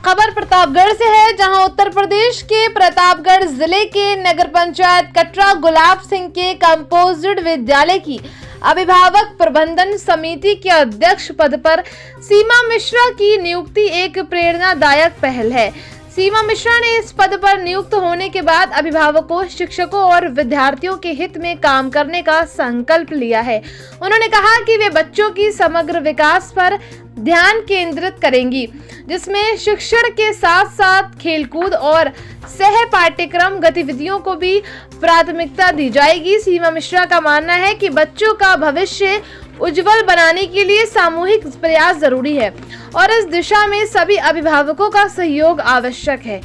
खबर प्रतापगढ़ से है, जहां उत्तर प्रदेश के प्रतापगढ़ जिले के नगर पंचायत कटरा गुलाब सिंह के कंपोजिट विद्यालय की अभिभावक प्रबंधन समिति के अध्यक्ष पद पर सीमा मिश्रा की नियुक्ति एक प्रेरणादायक पहल है। सीमा मिश्रा ने इस पद पर नियुक्त होने के बाद अभिभावकों, शिक्षकों और विद्यार्थियों के हित में काम करने का संकल्प लिया है। उन्होंने कहा कि वे बच्चों की समग्र विकास पर ध्यान केंद्रित करेंगी, जिसमें शिक्षण के साथ साथ खेलकूद और सह पाठ्यक्रम गतिविधियों को भी प्राथमिकता दी जाएगी। सीमा मिश्रा का मानना है कि बच्चों का भविष्य उज्जवल बनाने के लिए सामूहिक प्रयास जरूरी है और इस दिशा में सभी अभिभावकों का सहयोग आवश्यक है।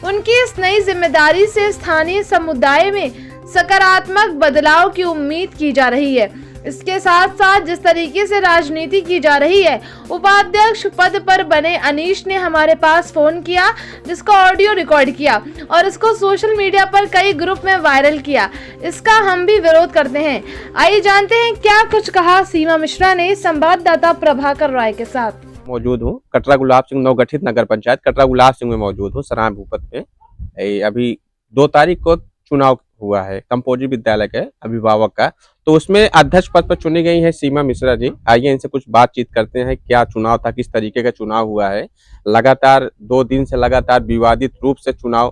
उनकी इस नई जिम्मेदारी से स्थानीय समुदाय में सकारात्मक बदलाव की उम्मीद की जा रही है। इसके साथ साथ जिस तरीके से राजनीति की जा रही है, उपाध्यक्ष पद पर बने अनीश ने हमारे पास फोन किया, जिसका ऑडियो रिकॉर्ड किया और इसको सोशल मीडिया पर कई ग्रुप में वायरल किया। इसका हम भी विरोध करते हैं। आइए जानते हैं क्या कुछ कहा सीमा मिश्रा ने संवाददाता प्रभाकर राय के साथ। मौजूद हूँ कटरा गुलाब सिंह नवगठित नगर पंचायत कटरा गुलाब सिंह में मौजूद हूँ, सराय भूपत में। अभी 2 तारीख को चुनाव हुआ है कंपोजिट विद्यालय के अभिभावक का, तो उसमें अध्यक्ष पद पर चुनी गई है सीमा मिश्रा जी। आइए इनसे कुछ बातचीत करते हैं, क्या चुनाव था, किस तरीके का चुनाव हुआ है। लगातार 2 दिन से लगातार विवादित रूप से चुनाव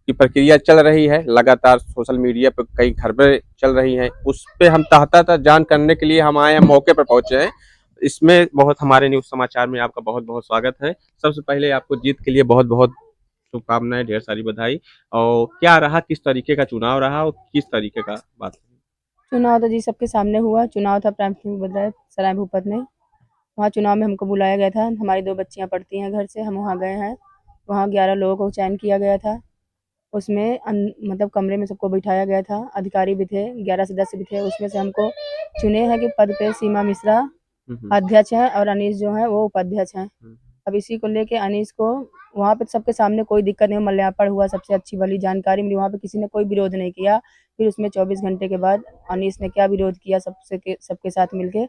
की प्रक्रिया चल रही है, लगातार सोशल मीडिया पर कई खबरें चल रही हैं, उस पर हम तहता जान करने के लिए हम आए हैं, मौके पर पहुंचे हैं। इसमें बहुत हमारे न्यूज समाचार में आपका बहुत बहुत स्वागत है। सबसे पहले आपको जीत के लिए बहुत बहुत शुभकामनाएं, ढेर सारी बधाई। और क्या रहा, किस तरीके का चुनाव रहा और किस तरीके का बात? चुनाव तो जी सबके सामने हुआ। चुनाव था प्राथमिक विद्यालय सराय भूपत में। वहाँ चुनाव में हमको बुलाया गया था। हमारी 2 बच्चियाँ पढ़ती हैं घर से, हम वहाँ गए हैं। वहाँ 11 लोगों को चयन किया गया था। उसमें मतलब कमरे में सबको बिठाया गया था। अधिकारी भी थे, 11 सदस्य भी थे। उसमें से हमको चुने हैं कि पद पे सीमा मिश्रा अध्यक्ष हैं और अनीश जो है वो उपाध्यक्ष हैं। अब इसी को लेके अनीश को वहाँ पे सबके सामने कोई दिक्कत नहीं, मल्यार्पण हुआ, सबसे अच्छी भली जानकारी मिली। वहाँ पे किसी ने कोई विरोध नहीं किया। फिर उसमें 24 घंटे के बाद अनीश ने क्या विरोध किया सबके साथ मिलके,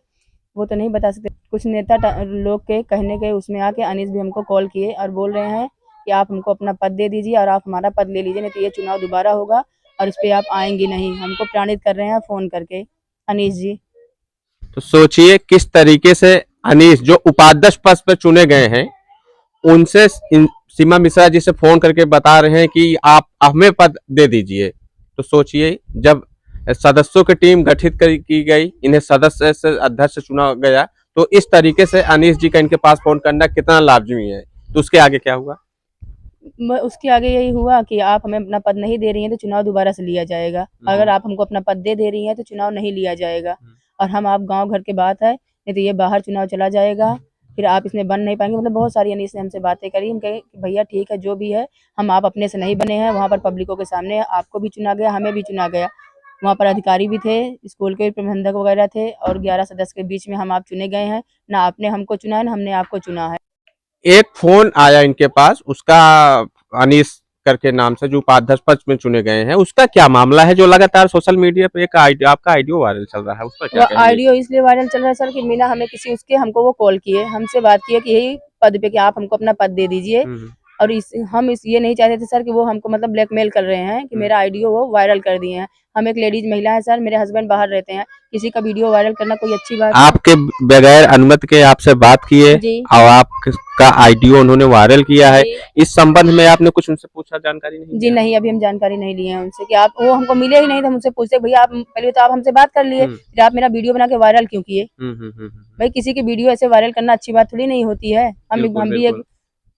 वो तो नहीं बता सकते। कुछ नेता लोग के कहने के उसमें आके अनीश भी हमको कॉल किए और बोल रहे हैं कि आप हमको अपना पद दे दीजिए और आप हमारा पद ले लीजिए, नहीं तो ये चुनाव दोबारा होगा और इस पर आप आएंगी नहीं। हमको प्रणित कर रहे हैं फ़ोन करके अनीश जी। तो सोचिए किस तरीके से अनीश जो उपाध्यक्ष पद पर चुने गए हैं, उनसे सीमा मिश्रा जी से फोन करके बता रहे हैं कि आप हमें पद दे दीजिए। तो सोचिए जब सदस्यों की टीम गठित की गई, इन्हें सदस्य से अध्यक्ष चुना गया, तो इस तरीके से अनीश जी का इनके पास फोन करना कितना लाजमी है। तो उसके आगे क्या हुआ? उसके आगे यही हुआ कि आप हमें अपना पद नहीं दे रही हैं तो चुनाव दोबारा से लिया जाएगा। अगर आप हमको अपना पद दे रही हैं तो चुनाव नहीं लिया जाएगा और हम आप गाँव घर के बात है, नहीं तो ये बाहर चुनाव चला जाएगा, फिर आप इसमें बन नहीं पाएंगे। मतलब बहुत सारी अनीश ने हमसे बातें करी। हम कहे कि भैया ठीक है, जो भी है, हम आप अपने से नहीं बने हैं। वहाँ पर पब्लिकों के सामने आपको भी चुना गया, हमें भी चुना गया। वहाँ पर अधिकारी भी थे, स्कूल के प्रबंधक वगैरह थे और 11 सदस्य के बीच में हम आप चुने गए हैं। ना आपने हमको चुना है, ना हमने आपको चुना है। एक फोन आया इनके पास, उसका अनीश करके नाम से जो उपाध्यक्ष पद में चुने गए हैं, उसका क्या मामला है जो लगातार सोशल मीडिया पे आपका आइडियो वायरल चल रहा है? उस पर क्या आइडियो इसलिए वायरल चल रहा है सर कि मीना हमें किसी उसके हमको वो कॉल किए, हमसे बात किए कि यही पद पे कि आप हमको अपना पद दे दीजिए। और हम ये नहीं चाहते थे सर कि वो हमको मतलब ब्लैकमेल कर रहे हैं कि मेरा आइडियो वो वायरल कर दिए हैं। हम एक लेडीज महिला है सर, मेरे हस्बैंड बाहर रहते हैं, किसी का वीडियो वायरल करना कोई अच्छी बात? आपके बगैर अनुमति के आपसे बात किए और आपका आइडियो उन्होंने वायरल किया है। इस संबंध में आपने कुछ उनसे पूछा, जानकारी नहीं? जी नहीं, अभी हम जानकारी नहीं लिए हैं उनसे कि आप, वो हमको मिले ही नहीं थे। हमसे पूछते भैया आप पहले तो आप हमसे बात कर लिए, फिर आप मेरा वीडियो बना के वायरल क्यों किए? भाई किसी की वीडियो ऐसे वायरल करना अच्छी बात थोड़ी नहीं होती है। हम भी एक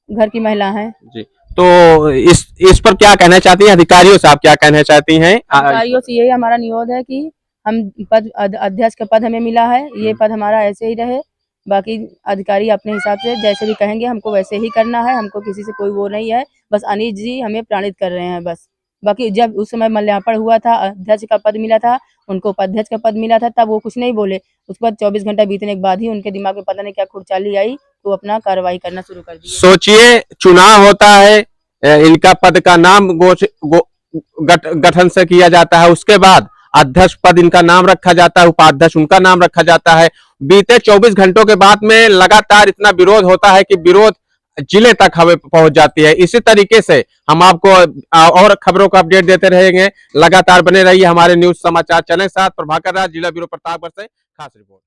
घर की महिला है जी। तो इस पर क्या कहना चाहती हैं अधिकारियों से? आप क्या कहना चाहती हैं? अधिकारियों से यही हमारा निवेदन है कि हम पद अध्यक्ष का पद हमें मिला है, ये पद हमारा ऐसे ही रहे। बाकी अधिकारी अपने हिसाब से जैसे भी कहेंगे हमको वैसे ही करना है। हमको किसी से कोई वो नहीं है, बस अनीश जी हमें प्रणित कर रहे हैं बस। बाकी जब उस समय मल्यार्पण हुआ था, अध्यक्ष का पद मिला था, उनको उपाध्यक्ष का पद मिला था, तब वो कुछ नहीं बोले। उसके बाद 24 घंटा बीतने के बाद ही उनके दिमाग में पता नहीं क्या खुरचाली आई, तो अपना कार्रवाई करना शुरू कर दी। सोचिए चुनाव होता है, इनका पद का नाम गठन से किया जाता है, उसके बाद अध्यक्ष पद इनका नाम रखा जाता है, उपाध्यक्ष उनका नाम रखा जाता है। बीते 24 घंटों के बाद में लगातार इतना विरोध होता है कि विरोध जिले तक हमें पहुंच जाती है। इसी तरीके से हम आपको और खबरों का अपडेट देते रहेंगे। लगातार बने रहिए हमारे न्यूज समाचार चैनल के साथ। प्रभाकर राज, जिला ब्यूरो प्रतापगढ़ से खास रिपोर्ट।